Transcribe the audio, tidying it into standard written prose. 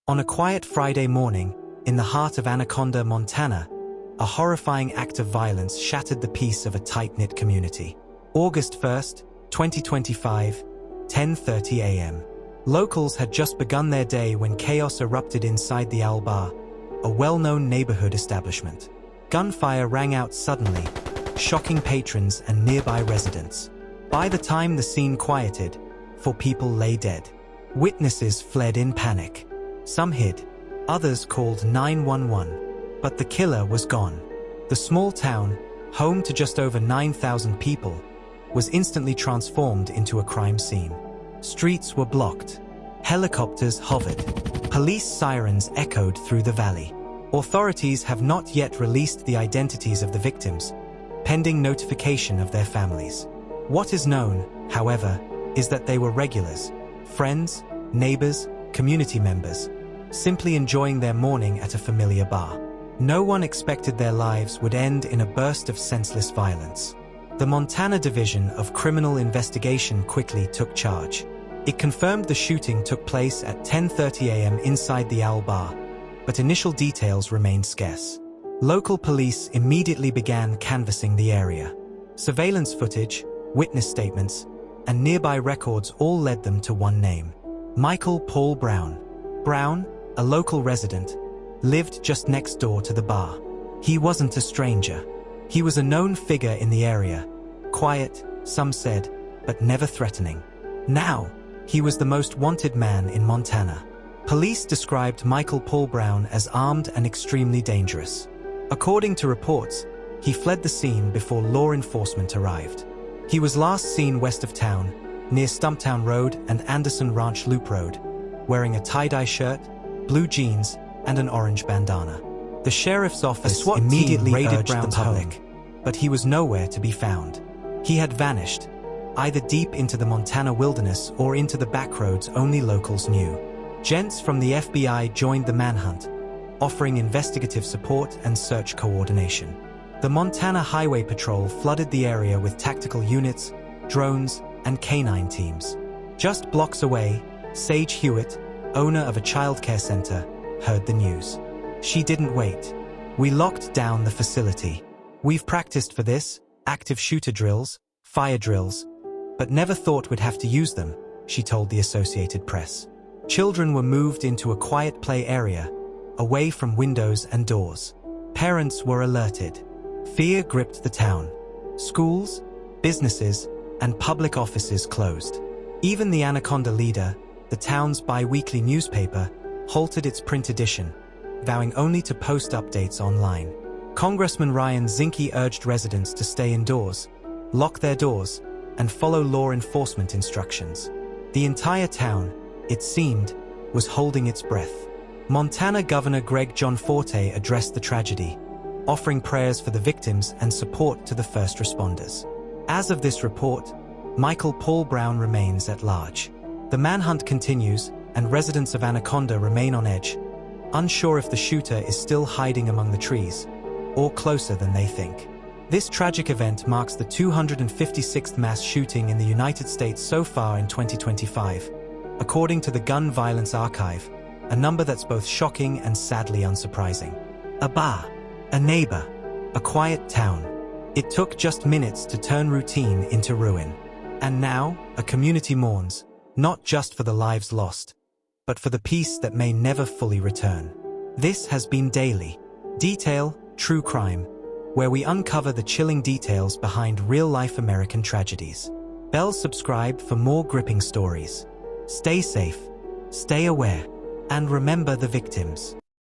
On a quiet Friday morning, in the heart of Anaconda, Montana, a horrifying act of violence shattered the peace of a tight-knit community. August 1st, 2025, 10:30 a.m. Locals had just begun their day when chaos erupted inside the Owl Bar, a well-known neighborhood establishment. Gunfire rang out suddenly, shocking patrons and nearby residents. By the time the scene quieted, 4 people lay dead. Witnesses fled in panic. Some hid, others called 911, but the killer was gone. The small town, home to just over 9,000 people, was instantly transformed into a crime scene. Streets were blocked. Helicopters hovered. Police sirens echoed through the valley. Authorities have not yet released the identities of the victims, pending notification of their families. What is known, however, is that they were regulars, friends, neighbors, community members, simply enjoying their morning at a familiar bar. No one expected their lives would end in a burst of senseless violence. The Montana Division of Criminal Investigation quickly took charge. It confirmed the shooting took place at 10:30 a.m. inside the Owl Bar, but initial details remained scarce. Local police immediately began canvassing the area. Surveillance footage, witness statements, and nearby records all led them to one name: Michael Paul Brown. Brown, a local resident, lived just next door to the bar. He wasn't a stranger. He was a known figure in the area, quiet, some said, but never threatening. Now, he was the most wanted man in Montana. Police described Michael Paul Brown as armed and extremely dangerous. According to reports, he fled the scene before law enforcement arrived. He was last seen west of town, near Stumptown Road and Anderson Ranch Loop Road, wearing a tie-dye shirt, blue jeans, and an orange bandana. The sheriff's office immediately raided Brown's home, but he was nowhere to be found. He had vanished, either deep into the Montana wilderness or into the backroads only locals knew. Gents from the FBI joined the manhunt, offering investigative support and search coordination. The Montana Highway Patrol flooded the area with tactical units, drones, and canine teams. Just blocks away, Sage Hewitt, owner of a childcare center, heard the news. She didn't wait. "We locked down the facility. We've practiced for this, active shooter drills, fire drills, but never thought we'd have to use them," she told the Associated Press. Children were moved into a quiet play area, away from windows and doors. Parents were alerted. Fear gripped the town. Schools, businesses, and public offices closed. Even the Anaconda Leader, the town's bi-weekly newspaper, halted its print edition, vowing only to post updates online. Congressman Ryan Zinke urged residents to stay indoors, lock their doors, and follow law enforcement instructions. The entire town, it seemed, was holding its breath. Montana Governor Greg Gianforte addressed the tragedy, offering prayers for the victims and support to the first responders. As of this report, Michael Paul Brown remains at large. The manhunt continues, and residents of Anaconda remain on edge, unsure if the shooter is still hiding among the trees, or closer than they think. This tragic event marks the 256th mass shooting in the United States so far in 2025, according to the Gun Violence Archive, a number that's both shocking and sadly unsurprising. A bar, a neighbor, a quiet town. It took just minutes to turn routine into ruin. And now, a community mourns, not just for the lives lost, but for the peace that may never fully return. This has been Daily Detail, True Crime, where we uncover the chilling details behind real-life American tragedies. Subscribe for more gripping stories. Stay safe, stay aware, and remember the victims.